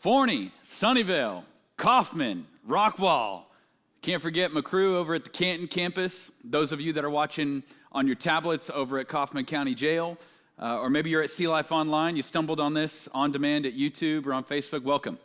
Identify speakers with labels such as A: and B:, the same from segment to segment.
A: Forney, Sunnyvale, Kaufman, Rockwall. Can't forget McCrew over at the Canton campus. Those of you that are watching on your tablets over at Kaufman County Jail, or maybe you're at Sea Life Online, you stumbled on this on demand at YouTube or on Facebook, welcome.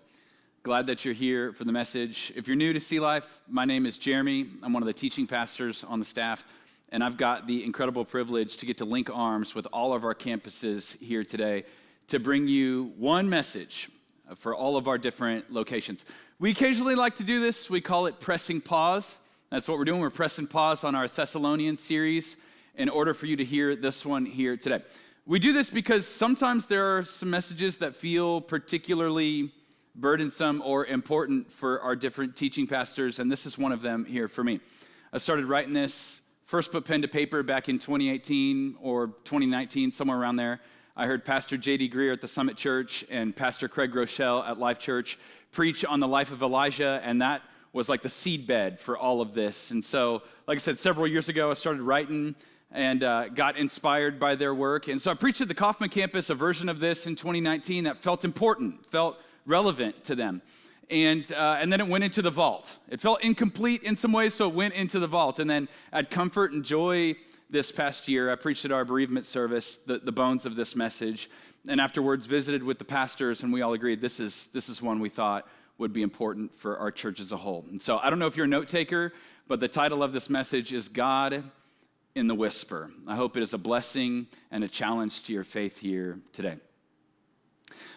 A: Glad that you're here for the message. If you're new to Sea Life, my name is Jeremy. I'm one of the teaching pastors on the staff, and I've got the incredible privilege to get to link arms with all of our campuses here today to bring you one message for all of our different locations. We occasionally like to do this. We call it pressing pause. That's what we're doing. We're pressing pause on our Thessalonians series in order for you to hear this one here today. We do this because sometimes there are some messages that feel particularly burdensome or important for our different teaching pastors, and this is one of them here for me. I started writing this, first put pen to paper back in 2018 or 2019, somewhere around there. I heard Pastor J.D. Greer at the Summit Church and Pastor Craig Rochelle at Life Church preach on the life of Elijah, and that was like the seedbed for all of this. And so, like I said, several years ago, I started writing and got inspired by their work. And so I preached at the Kaufman campus a version of this in 2019 that felt important, felt relevant to them. And then it went into the vault. It felt incomplete in some ways, so it went into the vault. And then at Comfort and Joy this past year, I preached at our bereavement service, the bones of this message, and afterwards visited with the pastors, and we all agreed this is one we thought would be important for our church as a whole. And so I don't know if you're a note taker, but the title of this message is God in the Whisper. I hope it is a blessing and a challenge to your faith here today.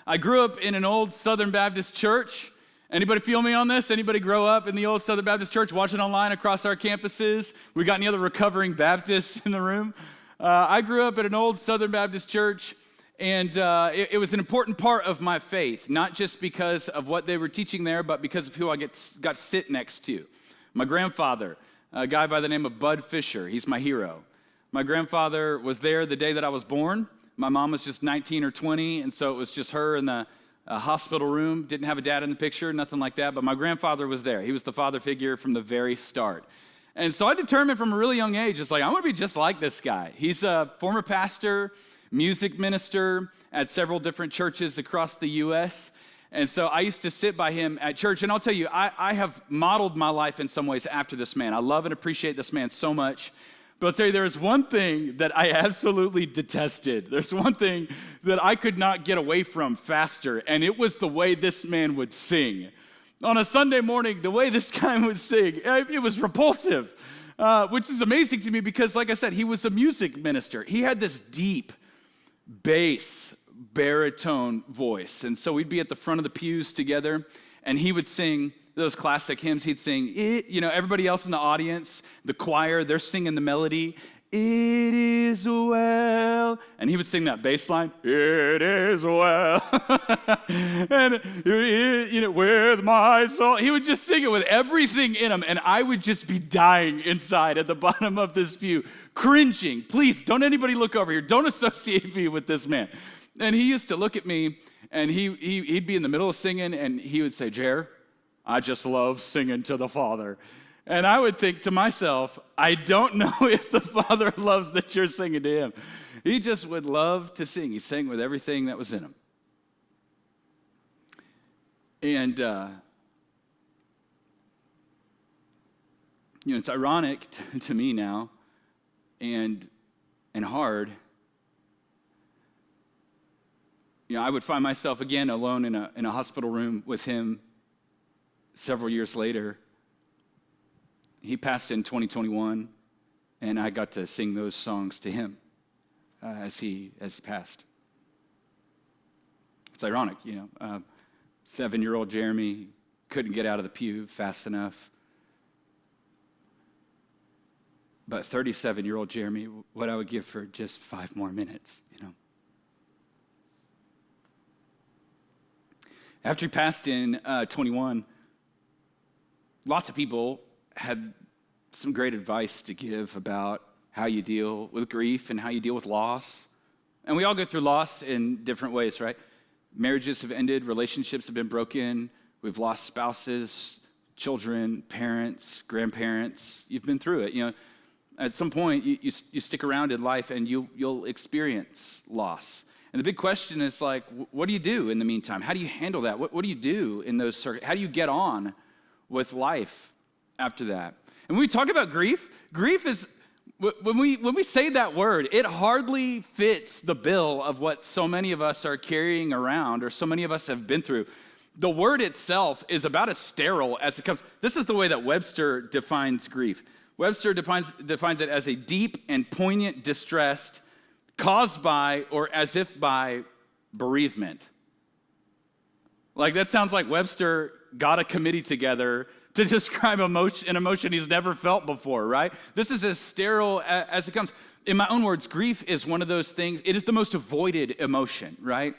A: I grew up in an old Southern Baptist church. Anybody feel me on this? Anybody grow up in the old Southern Baptist church, watching online across our campuses? We got any other recovering Baptists in the room? I grew up at an old Southern Baptist church, and it was an important part of my faith, not just because of what they were teaching there, but because of who I got to sit next to. My grandfather, a guy by the name of Bud Fisher, he's my hero. My grandfather was there the day that I was born. My mom was just 19 or 20, and so it was just her in the hospital room. Didn't have a dad in the picture, nothing like that, but my grandfather was there. He was the father figure from the very start. And so I determined from a really young age, it's like, I want to be just like this guy. He's a former pastor, music minister at several different churches across the U.S., and so I used to sit by him at church, and I'll tell you, I have modeled my life in some ways after this man. I love and appreciate this man so much. But I'll tell you, there is one thing that I absolutely detested. There's one thing that I could not get away from faster, and it was the way this man would sing. On a Sunday morning, the way this guy would sing, it was repulsive, which is amazing to me because, like I said, he was a music minister. He had this deep bass, baritone voice, and so we'd be at the front of the pews together, and he would sing those classic hymns. He'd sing, everybody else in the audience, the choir, they're singing the melody, "It is well," and he would sing that bass line, "It is well," and with my soul. He would just sing it with everything in him, and I would just be dying inside at the bottom of this pew, cringing. Please, don't anybody look over here. Don't associate me with this man. And he used to look at me, and he'd be in the middle of singing, and he would say, "Jer, I just love singing to the Father." And I would think to myself, I don't know if the Father loves that you're singing to him. He just would love to sing. He sang with everything that was in him. And, it's ironic to me now and hard. I would find myself again alone in a hospital room with him several years later. He passed in 2021, and I got to sing those songs to him as he passed. It's ironic, 7-year-old Jeremy couldn't get out of the pew fast enough. But 37-year-old Jeremy, what I would give for just 5 more minutes, After he passed in 21, lots of people had some great advice to give about how you deal with grief and how you deal with loss. And we all go through loss in different ways, right? Marriages have ended, relationships have been broken, we've lost spouses, children, parents, grandparents. You've been through it. At some point, you stick around in life and you'll experience loss. And the big question is like, what do you do in the meantime? How do you handle that? What do you do in those circumstances? How do you get on with life after that? And when we talk about grief, grief is, when we say that word, it hardly fits the bill of what so many of us are carrying around or so many of us have been through. The word itself is about as sterile as it comes. This is the way that Webster defines grief. Webster defines it as a deep and poignant distress caused by or as if by bereavement. Like that sounds like Webster got a committee together to describe an emotion he's never felt before, right? This is as sterile as it comes. In my own words, grief is one of those things, it is the most avoided emotion, right?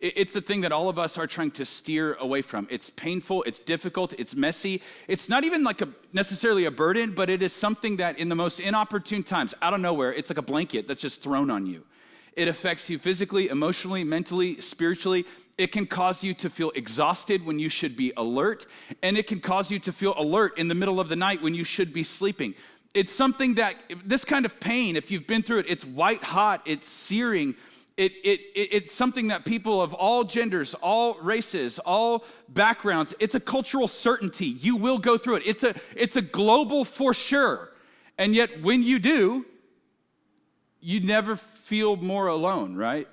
A: It's the thing that all of us are trying to steer away from. It's painful, it's difficult, it's messy. It's not even like necessarily a burden, but it is something that in the most inopportune times, out of nowhere, it's like a blanket that's just thrown on you. It affects you physically, emotionally, mentally, spiritually. It can cause you to feel exhausted when you should be alert, and it can cause you to feel alert in the middle of the night when you should be sleeping. It's something that, this kind of pain, if you've been through it, it's white hot, it's searing. It's something that people of all genders, all races, all backgrounds, it's a cultural certainty. You will go through it. It's a global for sure. And yet when you do, you never feel more alone, right?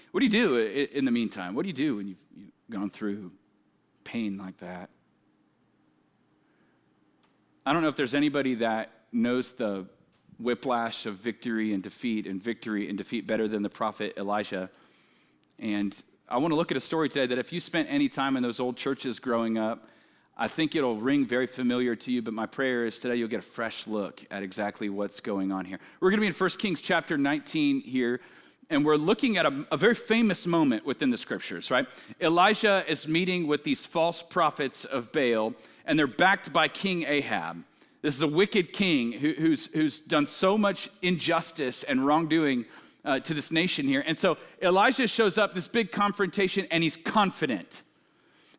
A: What do you do in the meantime? What do you do when you've gone through pain like that? I don't know if there's anybody that knows the whiplash of victory and defeat better than the prophet Elijah. And I want to look at a story today that if you spent any time in those old churches growing up, I think it'll ring very familiar to you, but my prayer is today you'll get a fresh look at exactly what's going on here. We're going to be in 1 Kings chapter 19 here, and we're looking at a very famous moment within the scriptures, right? Elijah is meeting with these false prophets of Baal, and they're backed by King Ahab. This is a wicked king who's done so much injustice and wrongdoing to this nation here. And so Elijah shows up, this big confrontation, and he's confident.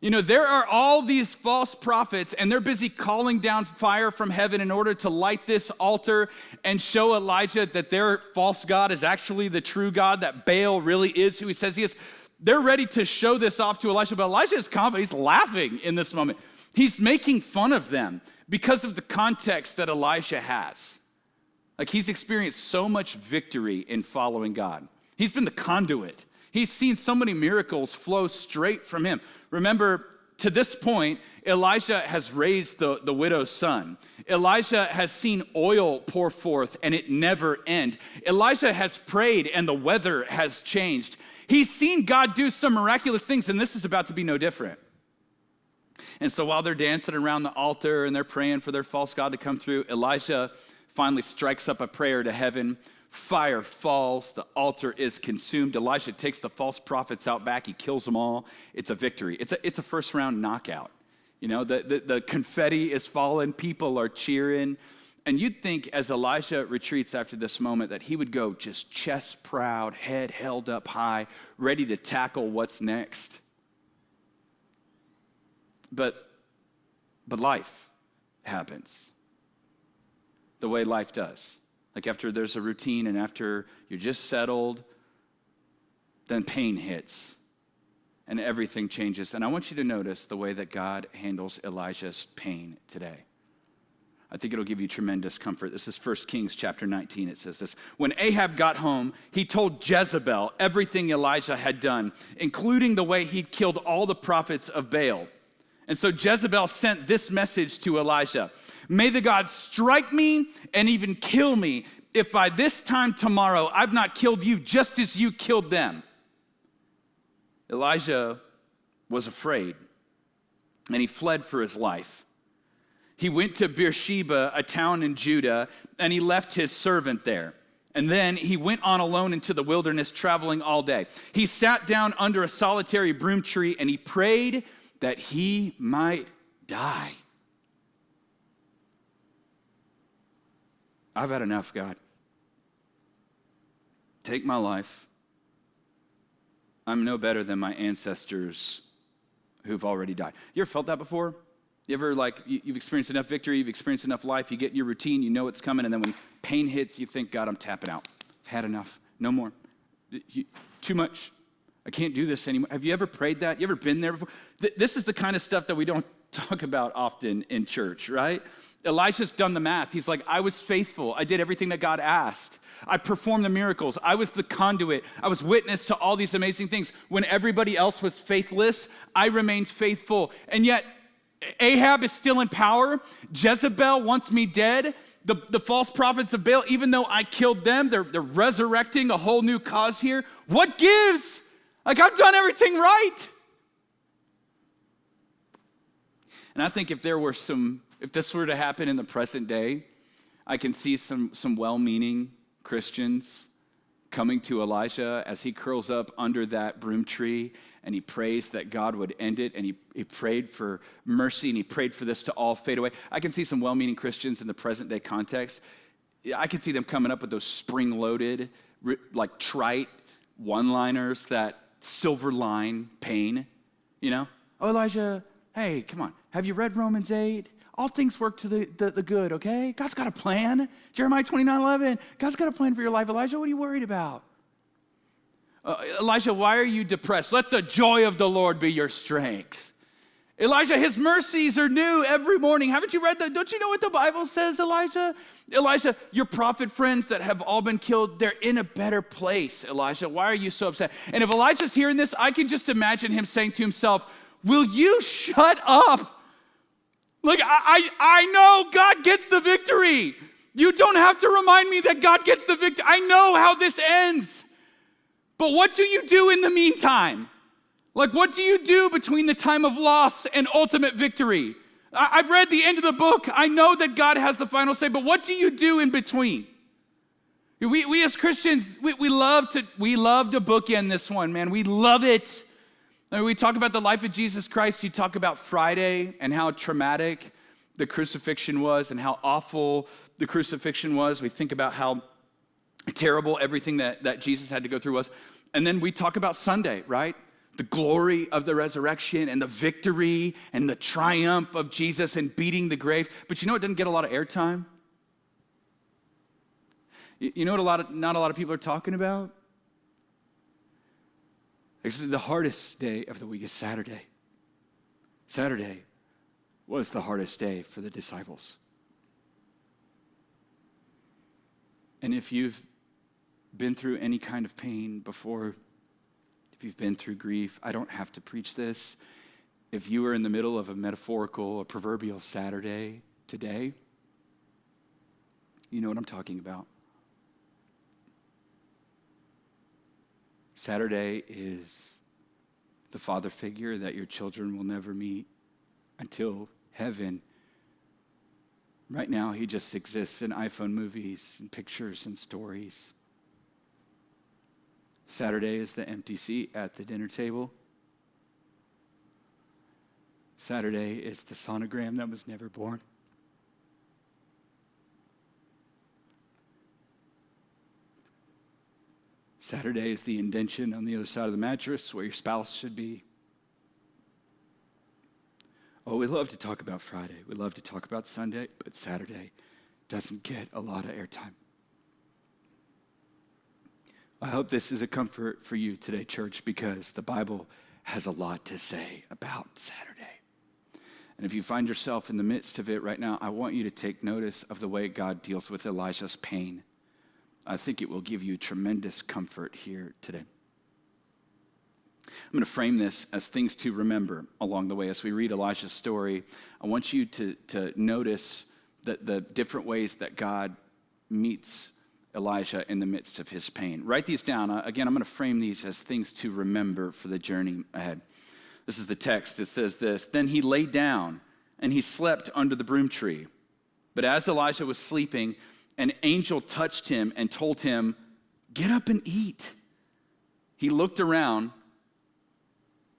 A: You know, there are all these false prophets, and they're busy calling down fire from heaven in order to light this altar and show Elijah that their false God is actually the true God, that Baal really is who he says he is. They're ready to show this off to Elijah, but Elijah is confident. He's laughing in this moment. He's making fun of them because of the context that Elijah has. Like he's experienced so much victory in following God. He's been the conduit. He's seen so many miracles flow straight from him. Remember, to this point, Elijah has raised the widow's son. Elijah has seen oil pour forth and it never end. Elijah has prayed and the weather has changed. He's seen God do some miraculous things, and this is about to be no different. And so while they're dancing around the altar and they're praying for their false god to come through, Elijah finally strikes up a prayer to heaven. Fire falls, the altar is consumed. Elijah takes the false prophets out back, he kills them all. It's a victory. It's a first round knockout. You know, the confetti is falling, people are cheering. And you'd think as Elijah retreats after this moment that he would go just chest proud, head held up high, ready to tackle what's next. But life happens the way life does. Like after there's a routine and after you're just settled, then pain hits and everything changes. And I want you to notice the way that God handles Elijah's pain today. I think it'll give you tremendous comfort. This is 1 Kings chapter 19. It says this: when Ahab got home, he told Jezebel everything Elijah had done, including the way he'd killed all the prophets of Baal. And so Jezebel sent this message to Elijah: may the gods strike me and even kill me if by this time tomorrow I've not killed you just as you killed them. Elijah was afraid and he fled for his life. He went to Beersheba, a town in Judah, and he left his servant there. And then he went on alone into the wilderness, traveling all day. He sat down under a solitary broom tree and he prayed that he might die. I've had enough, God. Take my life. I'm no better than my ancestors who've already died. You ever felt that before? You ever you've experienced enough victory, you've experienced enough life, you get in your routine, you know it's coming, and then when pain hits, you think, God, I'm tapping out. I've had enough. No more. Too much. I can't do this anymore. Have you ever prayed that? You ever been there before? This is the kind of stuff that we don't talk about often in church, right? Elijah's done the math. He's like, I was faithful. I did everything that God asked. I performed the miracles. I was the conduit. I was witness to all these amazing things. When everybody else was faithless, I remained faithful. And yet, Ahab is still in power. Jezebel wants me dead. The false prophets of Baal, even though I killed them, they're resurrecting a whole new cause here. What gives? Like, I've done everything right. And I think if this were to happen in the present day, I can see some well-meaning Christians coming to Elijah as he curls up under that broom tree and he prays that God would end it, and he prayed for mercy, and he prayed for this to all fade away. I can see some well-meaning Christians in the present day context. I can see them coming up with those spring-loaded, like trite one-liners that silver line pain, you know? Oh, Elijah, hey, come on. Have you read Romans 8? All things work to the good, okay? God's got a plan. Jeremiah 29:11. God's got a plan for your life. Elijah, what are you worried about? Elijah, why are you depressed? Let the joy of the Lord be your strength. Elijah, his mercies are new every morning. Haven't you read that? Don't you know what the Bible says, Elijah? Elijah, your prophet friends that have all been killed, they're in a better place, Elijah. Why are you so upset? And if Elijah's hearing this, I can just imagine him saying to himself, will you shut up? Like, I know God gets the victory. You don't have to remind me that God gets the victory. I know how this ends. But what do you do in the meantime? Like, what do you do between the time of loss and ultimate victory? I've read the end of the book. I know that God has the final say, but what do you do in between? We as Christians, we love to bookend this one, man. We love it. When we talk about the life of Jesus Christ, you talk about Friday and how traumatic the crucifixion was and how awful the crucifixion was. We think about how terrible everything that Jesus had to go through was. And then we talk about Sunday, right? The glory of the resurrection and the victory and the triumph of Jesus and beating the grave. But you know what doesn't get a lot of airtime? You know what not a lot of people are talking about? This is the hardest day of the week is Saturday. Saturday was the hardest day for the disciples. And if you've been through any kind of pain before, if you've been through grief, I don't have to preach this. If you are in the middle of a metaphorical, a proverbial Saturday today, you know what I'm talking about. Saturday is the father figure that your children will never meet until heaven. Right now, he just exists in iPhone movies and pictures and stories. Saturday is the empty seat at the dinner table. Saturday is the sonogram that was never born. Saturday is the indention on the other side of the mattress where your spouse should be. Oh, we love to talk about Friday. We love to talk about Sunday, but Saturday doesn't get a lot of airtime. I hope this is a comfort for you today, church, because the Bible has a lot to say about Saturday. And if you find yourself in the midst of it right now, I want you to take notice of the way God deals with Elijah's pain. I think it will give you tremendous comfort here today. I'm going to frame this as things to remember along the way. As we read Elijah's story, I want you to notice the different ways that God meets Elijah in the midst of his pain. Write these down. Again, I'm going to frame these as things to remember for the journey ahead. This is the text. It says this: Then he lay down and he slept under the broom tree. But as Elijah was sleeping, an angel touched him and told him, "Get up and eat." He looked around,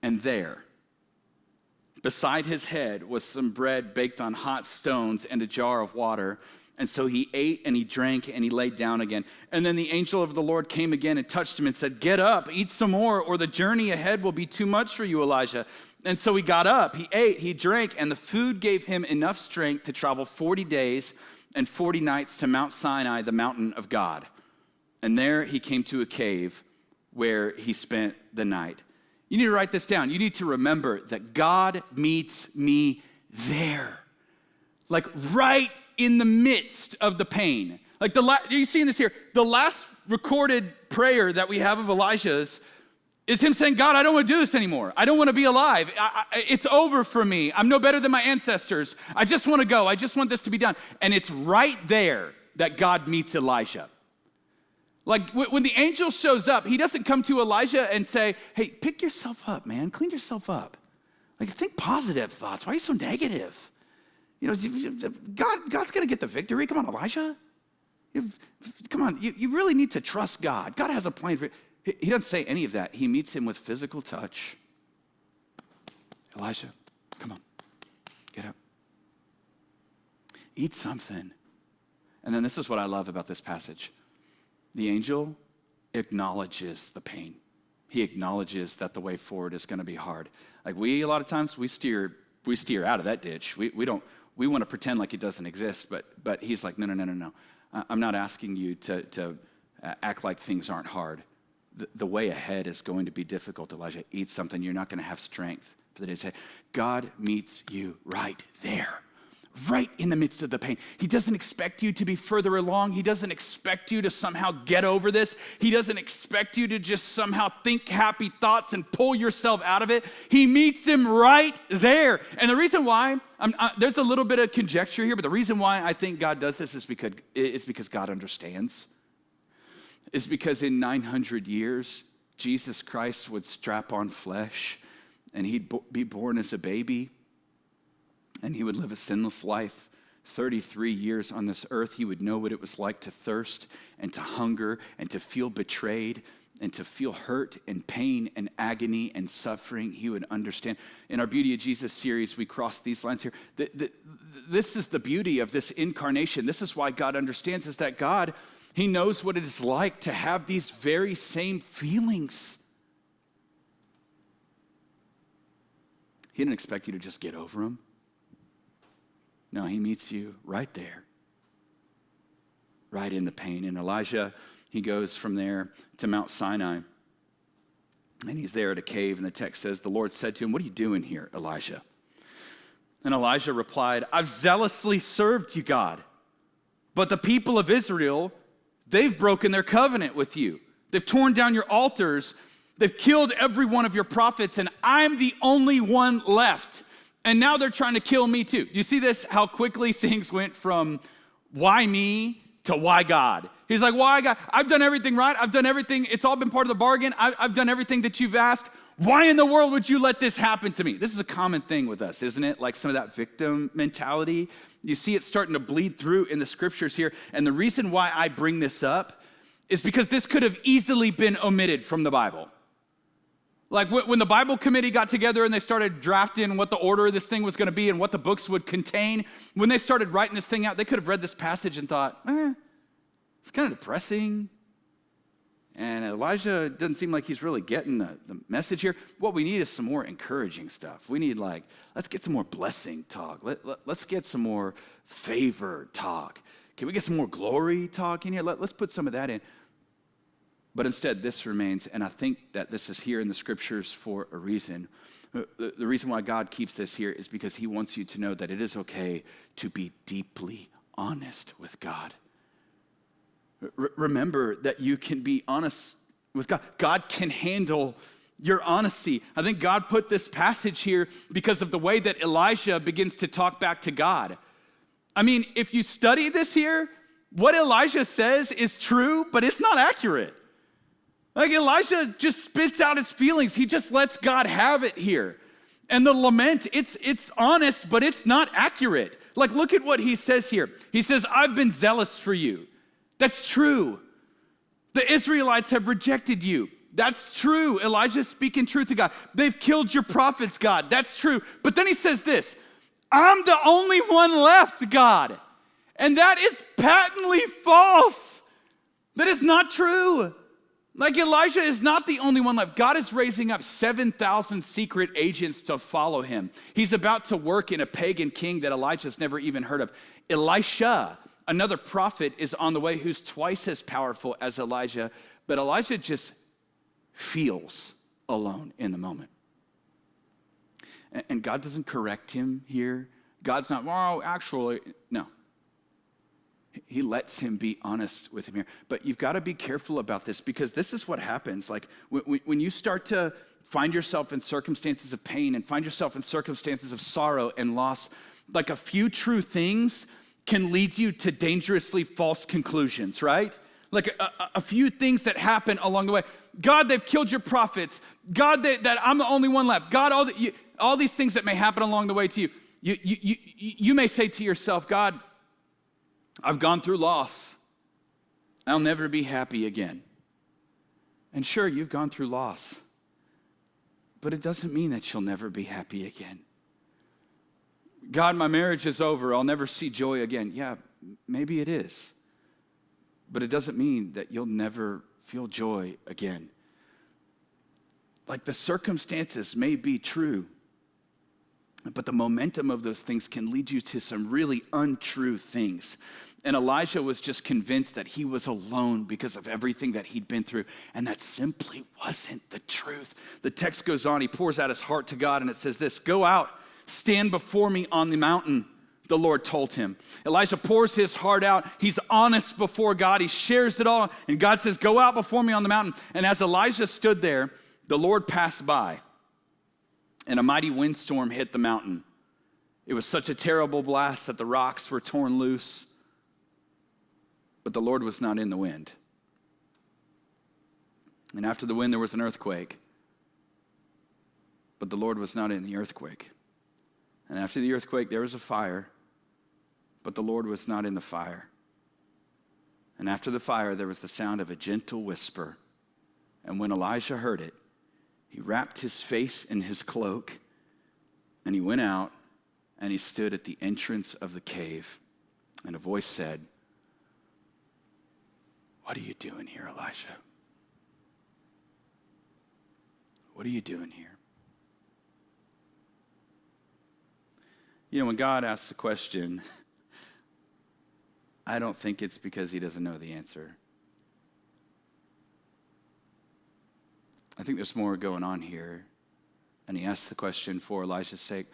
A: and there, beside his head, was some bread baked on hot stones and a jar of water. And so he ate and he drank and he laid down again. And then the angel of the Lord came again and touched him and said, "Get up, eat some more, or the journey ahead will be too much for you, Elijah." And so he got up, he ate, he drank, and the food gave him enough strength to travel 40 days and 40 nights to Mount Sinai, the mountain of God. And there he came to a cave where he spent the night. You need to write this down. You need to remember that God meets me there. Like right in the midst of the pain. Like you're seeing this here. The last recorded prayer that we have of Elijah's is him saying, God, I don't want to do this anymore. I don't want to be alive. It's over for me. I'm no better than my ancestors. I just want to go. I just want this to be done. And it's right there that God meets Elijah. Like when the angel shows up, he doesn't come to Elijah and say, hey, pick yourself up, man. Clean yourself up. Like think positive thoughts. Why are you so negative? You know, God's going to get the victory. Come on, Elijah. Come on, you really need to trust God. God has a plan for you. He doesn't say any of that. He meets him with physical touch. Elijah, come on, get up. Eat something. And then this is what I love about this passage. The angel acknowledges the pain. He acknowledges that the way forward is going to be hard. Like a lot of times, we steer out of that ditch. We want to pretend like it doesn't exist, but he's like, no. I'm not asking you to act like things aren't hard. The way ahead is going to be difficult, Elijah. Eat something. You're not going to have strength for the day to say, God meets you right there, right in the midst of the pain. He doesn't expect you to be further along. He doesn't expect you to somehow get over this. He doesn't expect you to just somehow think happy thoughts and pull yourself out of it. He meets him right there. And the reason why, there's a little bit of conjecture here, but the reason why I think God does this is because God understands. Is because in 900 years, Jesus Christ would strap on flesh and he'd be born as a baby and he would live a sinless life. 33 years on this earth, he would know what it was like to thirst and to hunger and to feel betrayed and to feel hurt and pain and agony and suffering. He would understand. In our Beauty of Jesus series, we cross these lines here. This is the beauty of this incarnation. This is why God understands, is that God, he knows what it is like to have these very same feelings. He didn't expect you to just get over them. No, he meets you right there, right in the pain. And Elijah, he goes from there to Mount Sinai, and he's there at a cave, and the text says, the Lord said to him, what are you doing here, Elijah? And Elijah replied, I've zealously served you, God, but the people of Israel, they've broken their covenant with you. They've torn down your altars. They've killed every one of your prophets, and I'm the only one left. And now they're trying to kill me too. You see this, how quickly things went from why me to why God. He's like, why God? I've done everything right. I've done everything. It's all been part of the bargain. I've done everything that you've asked. Why in the world would you let this happen to me? This is a common thing with us, isn't it? Like some of that victim mentality. You see it starting to bleed through in the scriptures here. And the reason why I bring this up is because this could have easily been omitted from the Bible. Like when the Bible committee got together and they started drafting what the order of this thing was going to be and what the books would contain, when they started writing this thing out, they could have read this passage and thought, it's kind of depressing. And Elijah doesn't seem like he's really getting the message here. What we need is some more encouraging stuff. We need let's get some more blessing talk. Let's get some more favor talk. Can we get some more glory talk in here? Let's put some of that in. But instead, this remains, and I think that this is here in the scriptures for a reason. The reason why God keeps this here is because he wants you to know that it is okay to be deeply honest with God. Remember that you can be honest with God. God can handle your honesty. I think God put this passage here because of the way that Elijah begins to talk back to God. I mean, if you study this here, what Elijah says is true, but it's not accurate. Like Elijah just spits out his feelings. He just lets God have it here. And the lament, it's honest, but it's not accurate. Like, look at what he says here. He says, I've been zealous for you. That's true. The Israelites have rejected you. That's true. Elijah's speaking truth to God. They've killed your prophets, God. That's true. But then he says this, I'm the only one left, God. And that is patently false. That is not true. Like Elijah is not the only one left. God is raising up 7,000 secret agents to follow him. He's about to work in a pagan king that Elijah's never even heard of. Elisha, Another prophet is on the way who's twice as powerful as Elijah, but Elijah just feels alone in the moment. And God doesn't correct him here. God's not, well, actually, no. He lets him be honest with him here. But you've got to be careful about this, because this is what happens. Like when you start to find yourself in circumstances of pain and find yourself in circumstances of sorrow and loss, like a few true things can lead you to dangerously false conclusions, right? Like a few things that happen along the way. God, they've killed your prophets. God, that I'm the only one left. God, all these things that may happen along the way to you. You may say to yourself, God, I've gone through loss. I'll never be happy again. And sure, you've gone through loss, but it doesn't mean that you'll never be happy again. God, my marriage is over. I'll never see joy again. Yeah, maybe it is, but it doesn't mean that you'll never feel joy again. Like the circumstances may be true, but the momentum of those things can lead you to some really untrue things. And Elijah was just convinced that he was alone because of everything that he'd been through. And that simply wasn't the truth. The text goes on, he pours out his heart to God, and it says this, "Go out, stand before me on the mountain," the Lord told him. Elijah pours his heart out. He's honest before God. He shares it all. And God says, "Go out before me on the mountain." And as Elijah stood there, the Lord passed by, and a mighty windstorm hit the mountain. It was such a terrible blast that the rocks were torn loose, but the Lord was not in the wind. And after the wind, there was an earthquake, but the Lord was not in the earthquake. And after the earthquake, there was a fire, but the Lord was not in the fire. And after the fire, there was the sound of a gentle whisper. And when Elijah heard it, he wrapped his face in his cloak, and he went out, and he stood at the entrance of the cave. And a voice said, "What are you doing here, Elijah? What are you doing here?" You know, when God asks a question, I don't think it's because he doesn't know the answer. I think there's more going on here. And he asks the question for Elijah's sake.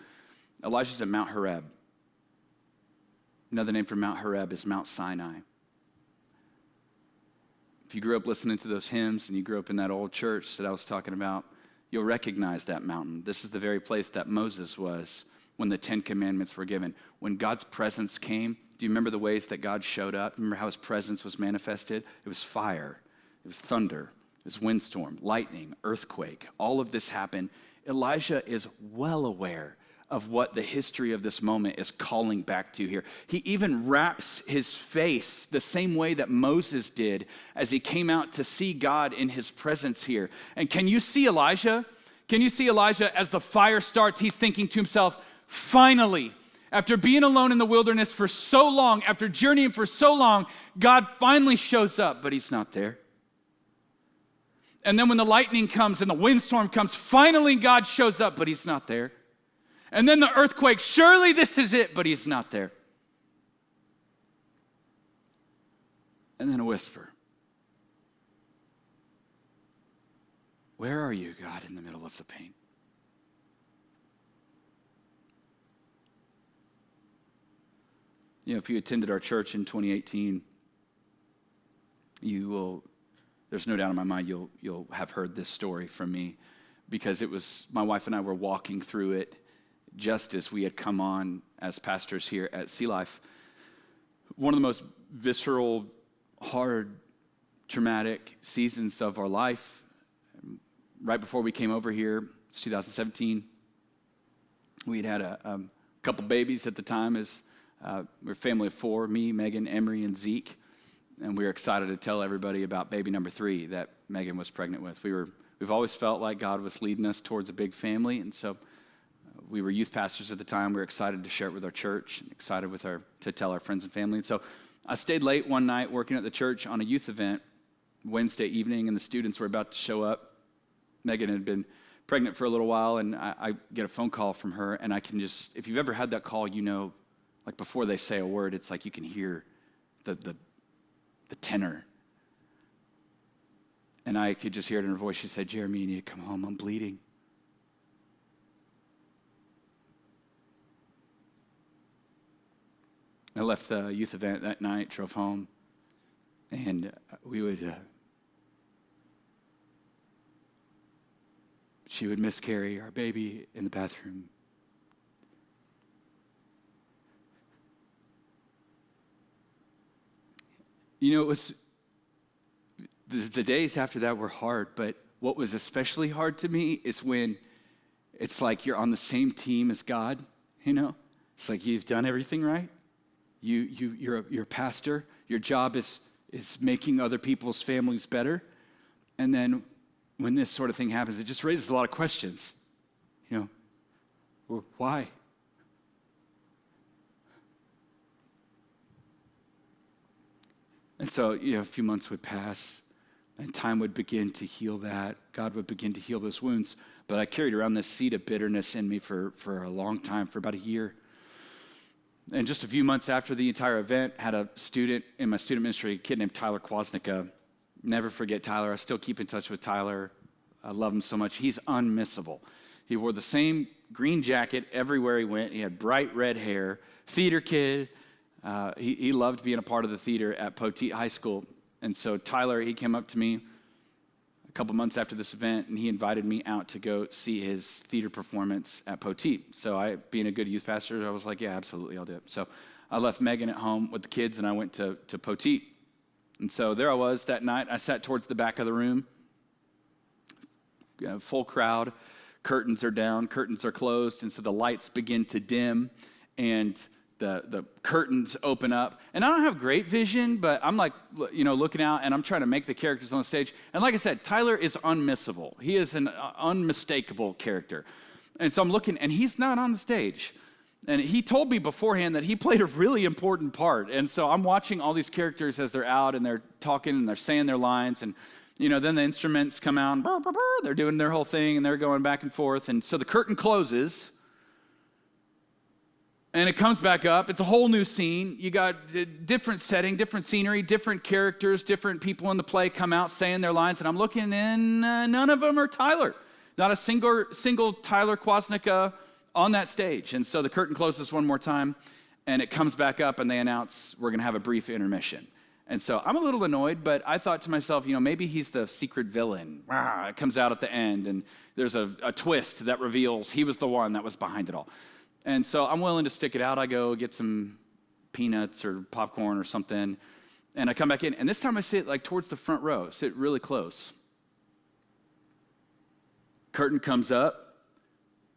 A: Elijah's at Mount Horeb. Another name for Mount Horeb is Mount Sinai. If you grew up listening to those hymns and you grew up in that old church that I was talking about, you'll recognize that mountain. This is the very place that Moses was when the 10 Commandments were given. When God's presence came, do you remember the ways that God showed up? Remember how his presence was manifested? It was fire, it was thunder, it was windstorm, lightning, earthquake. All of this happened. Elijah is well aware of what the history of this moment is calling back to here. He even wraps his face the same way that Moses did as he came out to see God in his presence here. And can you see Elijah? Can you see Elijah as the fire starts? He's thinking to himself, finally, after being alone in the wilderness for so long, after journeying for so long, God finally shows up, but he's not there. And then when the lightning comes and the windstorm comes, finally God shows up, but he's not there. And then the earthquake, surely this is it, but he's not there. And then a whisper. Where are you, God, in the middle of the pain? You know, if you attended our church in 2018, there's no doubt in my mind you'll have heard this story from me, because it was, my wife and I were walking through it just as we had come on as pastors here at Sea Life. One of the most visceral, hard, traumatic seasons of our life. Right before we came over here, it's 2017, we'd had a couple babies at the time. We're a family of 4, me, Megan, Emery, and Zeke. And we were excited to tell everybody about baby number 3 that Megan was pregnant with. We've always felt like God was leading us towards a big family, and so we were youth pastors at the time. We were excited to share it with our church, and excited to tell our friends and family. And so I stayed late one night working at the church on a youth event Wednesday evening, and the students were about to show up. Megan had been pregnant for a little while, and I get a phone call from her, and I can just, if you've ever had that call, you know, like before they say a word, it's like you can hear the tenor. And I could just hear it in her voice. She said, Jeremy, you need to come home. I'm bleeding. I left the youth event that night, drove home, and she would miscarry our baby in the bathroom. You know, it was the days after that were hard, but what was especially hard to me is when it's like you're on the same team as God, you know? It's like you've done everything right. You're a pastor. Your job is making other people's families better. And then when this sort of thing happens, it just raises a lot of questions. You know, well, why? And so, a few months would pass, and time would begin to heal that. God would begin to heal those wounds. But I carried around this seed of bitterness in me for a long time, for about a year. And just a few months after the entire event, had a student in my student ministry, a kid named Tyler Kwasnicka. Never forget Tyler. I still keep in touch with Tyler. I love him so much. He's unmissable. He wore the same green jacket everywhere he went. He had bright red hair. Theater kid. He loved being a part of the theater at Poteet High School. And so Tyler, he came up to me a couple months after this event, and he invited me out to go see his theater performance at Poteet. So I, being a good youth pastor, I was like, yeah, absolutely, I'll do it. So I left Megan at home with the kids, and I went to Poteet. And so there I was that night. I sat towards the back of the room. Full crowd. Curtains are down. Curtains are closed. And so the lights begin to dim, and the curtains open up. And I don't have great vision, but I'm like, looking out, and I'm trying to make the characters on the stage. And like I said, Tyler is unmissable. He is an unmistakable character. And so I'm looking, and he's not on the stage. And he told me beforehand that he played a really important part. And so I'm watching all these characters as they're out, and they're talking, and they're saying their lines. And, then the instruments come out, and burr, burr, burr, they're doing their whole thing, and they're going back and forth. And so the curtain closes, and it comes back up. It's a whole new scene. You got different setting, different scenery, different characters, different people in the play come out saying their lines. And I'm looking, and none of them are Tyler. Not a single Tyler Kwasnicka on that stage. And so the curtain closes one more time, and it comes back up, and they announce we're going to have a brief intermission. And so I'm a little annoyed, but I thought to myself, maybe he's the secret villain. It comes out at the end, and there's a twist that reveals he was the one that was behind it all. And so I'm willing to stick it out. I go get some peanuts or popcorn or something, and I come back in. And this time I sit like towards the front row, sit really close. Curtain comes up.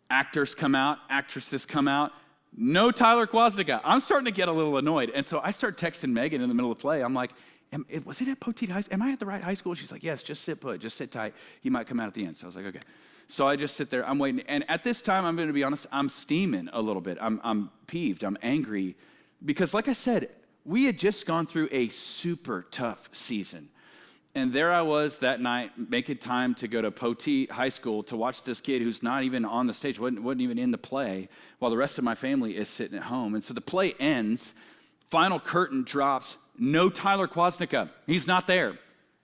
A: Actors come out, actresses come out. No Tyler Kwasnicka. I'm starting to get a little annoyed. And so I start texting Megan in the middle of the play. I'm like, was it at Poteet High School? Am I at the right high school? She's like, yes, just sit put, just sit tight. He might come out at the end. So I was like, okay. So I just sit there, I'm waiting. And at this time, I'm going to be honest, I'm steaming a little bit. I'm peeved, I'm angry. Because like I said, we had just gone through a super tough season. And there I was that night, making time to go to Poteet High School to watch this kid who's not even on the stage, wasn't even in the play, while the rest of my family is sitting at home. And so the play ends, final curtain drops, no Tyler Kwasnicka. He's not there.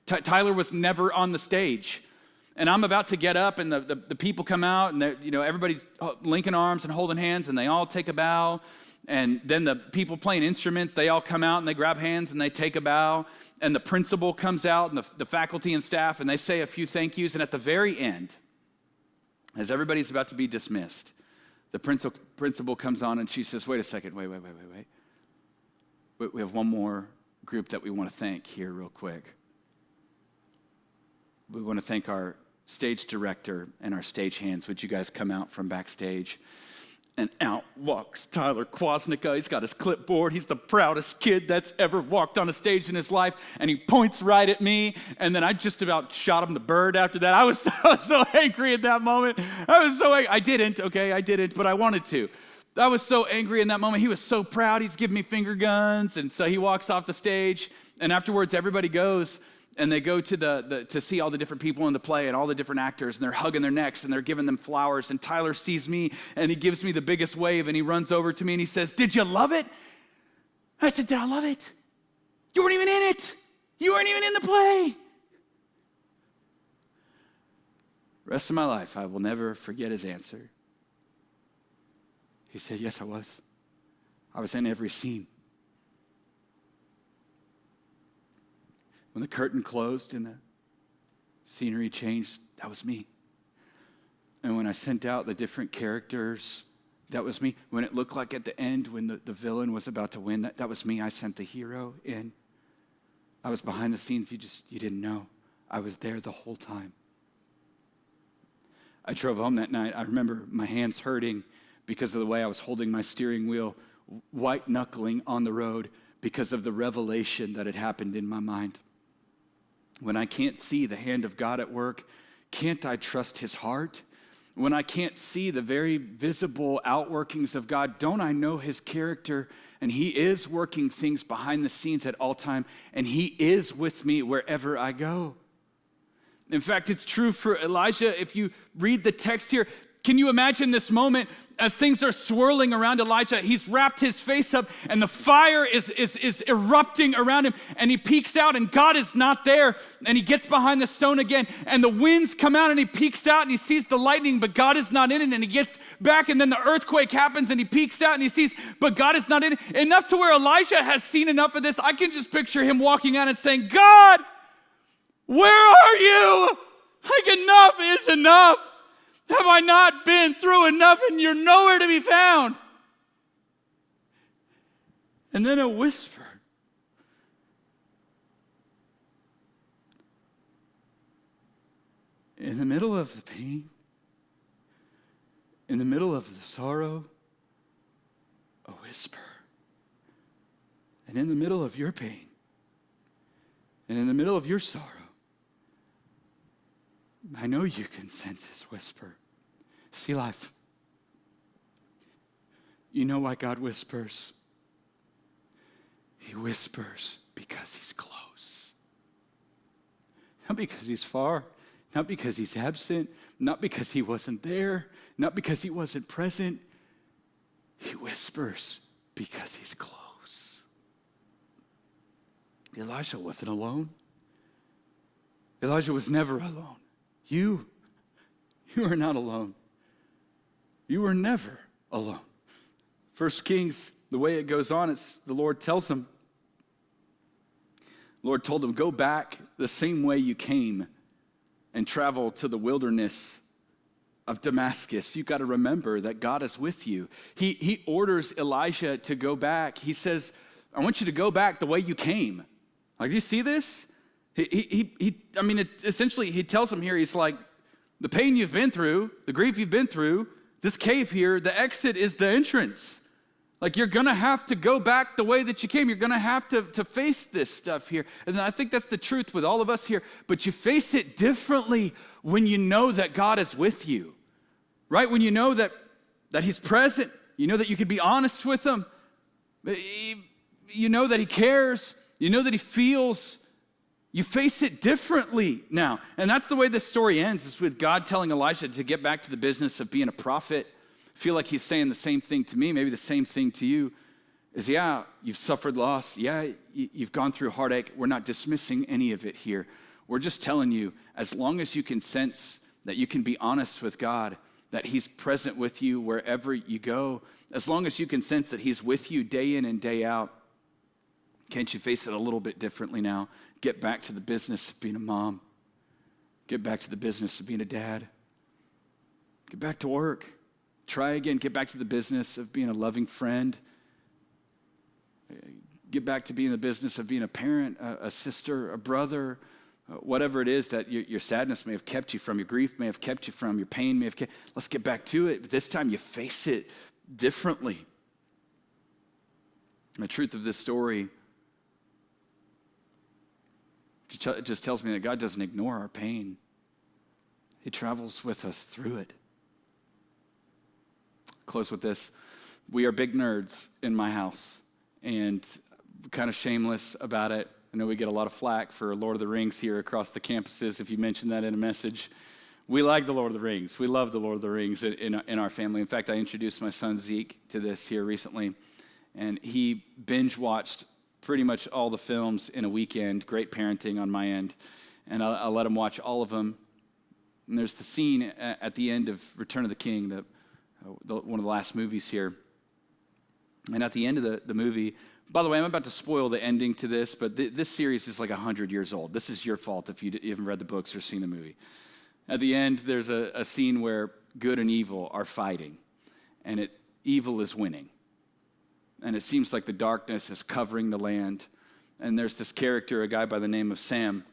A: Tyler was never on the stage. And I'm about to get up, and the people come out, and everybody's linking arms and holding hands, and they all take a bow. And then the people playing instruments, they all come out and they grab hands and they take a bow. And the principal comes out and the faculty and staff, and they say a few thank yous. And at the very end, as everybody's about to be dismissed, the principal comes on and she says, wait a second, wait. We have one more group that we want to thank here real quick. We want to thank our stage director and our stage hands. Would you guys come out from backstage? And out walks Tyler Kwasnicka. He's got his clipboard. He's the proudest kid that's ever walked on a stage in his life. And he points right at me. And then I just about shot him the bird after that. I was so angry at that moment. I was so angry. I didn't, but I wanted to. I was so angry in that moment. He was so proud. He's giving me finger guns. And so he walks off the stage. And afterwards, everybody goes. And they go to to see all the different people in the play and all the different actors, and they're hugging their necks and they're giving them flowers. And Tyler sees me and he gives me the biggest wave, and he runs over to me and he says, "Did you love it?" I said, "Did I love it?" You weren't even in it. You weren't even in the play. Rest of my life, I will never forget his answer. He said, yes, I was. I was in every scene. When the curtain closed and the scenery changed, that was me. And when I sent out the different characters, that was me. When it looked like at the end, when the villain was about to win, that was me. I sent the hero in. I was behind the scenes. You didn't know. I was there the whole time. I drove home that night. I remember my hands hurting because of the way I was holding my steering wheel, white knuckling on the road because of the revelation that had happened in my mind. When I can't see the hand of God at work, can't I trust his heart? When I can't see the very visible outworkings of God, don't I know his character? And he is working things behind the scenes at all time, and he is with me wherever I go. In fact, it's true for Elijah. If you read the text here, can you imagine this moment as things are swirling around Elijah? He's wrapped his face up and the fire is erupting around him, and he peeks out and God is not there, and he gets behind the stone again and the winds come out and he peeks out and he sees the lightning, but God is not in it, and he gets back and then the earthquake happens and he peeks out and he sees, but God is not in it. Enough to where Elijah has seen enough of this. I can just picture him walking out and saying, God, where are you? Like, enough is enough. Have I not been through enough and you're nowhere to be found? And then a whisper. In the middle of the pain, in the middle of the sorrow, a whisper. And in the middle of your pain, and in the middle of your sorrow, I know you can sense his whisper. See, life. You know why God whispers? He whispers because he's close. Not because he's far, not because he's absent, not because he wasn't there, not because he wasn't present. He whispers because he's close. Elijah wasn't alone. Elijah was never alone. You are not alone. You were never alone. 1 Kings, the way it goes on, it's the Lord tells him, the Lord told him, go back the same way you came and travel to the wilderness of Damascus. You've got to remember that God is with you. He orders Elijah to go back. He says, I want you to go back the way you came. Like, do you see this? Essentially, he tells him here, he's like, the pain you've been through, the grief you've been through, this cave here, the exit is the entrance. Like, you're going to have to go back the way that you came. You're going to have to face this stuff here. And I think that's the truth with all of us here. But you face it differently when you know that God is with you, right? When you know that he's present. You know that you can be honest with him. You know that he cares. You know that he feels. You face it differently now. And that's the way this story ends, is with God telling Elisha to get back to the business of being a prophet. I feel like he's saying the same thing to me, maybe the same thing to you, is yeah, you've suffered loss. Yeah, you've gone through heartache. We're not dismissing any of it here. We're just telling you, as long as you can sense that you can be honest with God, that he's present with you wherever you go, as long as you can sense that he's with you day in and day out, can't you face it a little bit differently now? Get back to the business of being a mom. Get back to the business of being a dad. Get back to work. Try again. Get back to the business of being a loving friend. Get back to being the business of being a parent, a sister, a brother, whatever it is that your sadness may have kept you from, your grief may have kept you from, your pain may have kept. Let's get back to it. But this time you face it differently. The truth of this story, it just tells me that God doesn't ignore our pain. He travels with us through it. Close with this. We are big nerds in my house, and kind of shameless about it. I know we get a lot of flack for Lord of the Rings here across the campuses if you mention that in a message. We like the Lord of the Rings. We love the Lord of the Rings in our family. In fact, I introduced my son Zeke to this here recently, and he binge watched pretty much all the films in a weekend. Great parenting on my end. And I let them watch all of them. And there's the scene at the end of Return of the King, one of the last movies here. And at the end of the movie, by the way, I'm about to spoil the ending to this, but this series is like 100 years old. This is your fault if you haven't read the books or seen the movie. At the end, there's a scene where good and evil are fighting, and evil is winning. And it seems like the darkness is covering the land. And there's this character, a guy by the name of Sam.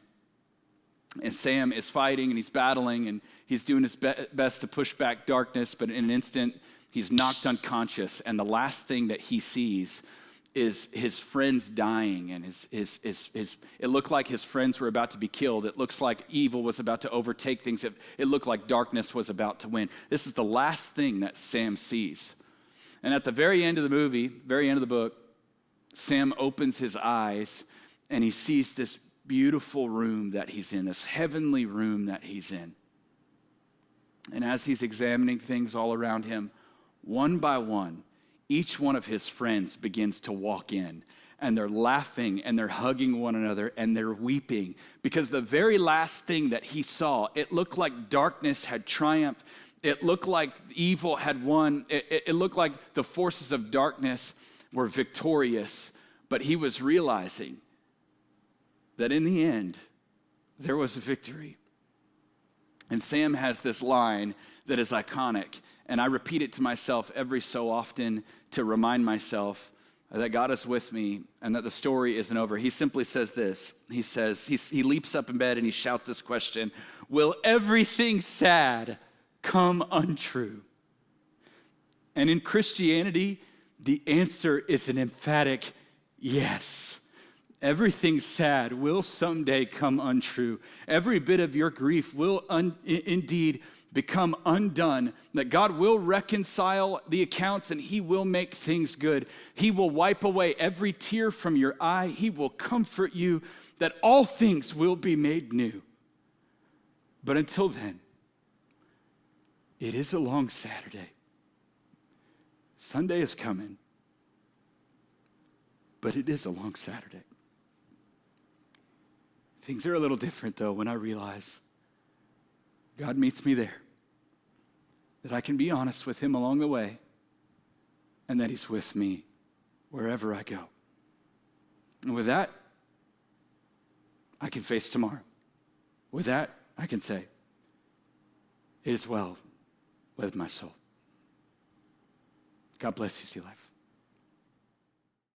A: And Sam is fighting and he's battling and he's doing his best to push back darkness, but in an instant, he's knocked unconscious. And the last thing that he sees is his friends dying. And it looked like his friends were about to be killed. It looks like evil was about to overtake things. It looked like darkness was about to win. This is the last thing that Sam sees. And at the very end of the movie, very end of the book, Sam opens his eyes and he sees this beautiful room that he's in, this heavenly room that he's in. And as he's examining things all around him, one by one, each one of his friends begins to walk in, and they're laughing and they're hugging one another and they're weeping because the very last thing that he saw, it looked like darkness had triumphed. It looked like evil had won. It looked like the forces of darkness were victorious, but he was realizing that in the end, there was a victory. And Sam has this line that is iconic, and I repeat it to myself every so often to remind myself that God is with me and that the story isn't over. He simply says this. He leaps up in bed and he shouts this question: will everything sad come untrue? And in Christianity, the answer is an emphatic yes. Everything sad will someday come untrue. Every bit of your grief will indeed become undone, that God will reconcile the accounts and he will make things good. He will wipe away every tear from your eye. He will comfort you, that all things will be made new. But until then, it is a long Saturday. Sunday is coming, but it is a long Saturday. Things are a little different, though, when I realize God meets me there, that I can be honest with him along the way, and that he's with me wherever I go. And with that, I can face tomorrow. With that, I can say, it is well with my soul. God bless you, Sea Life.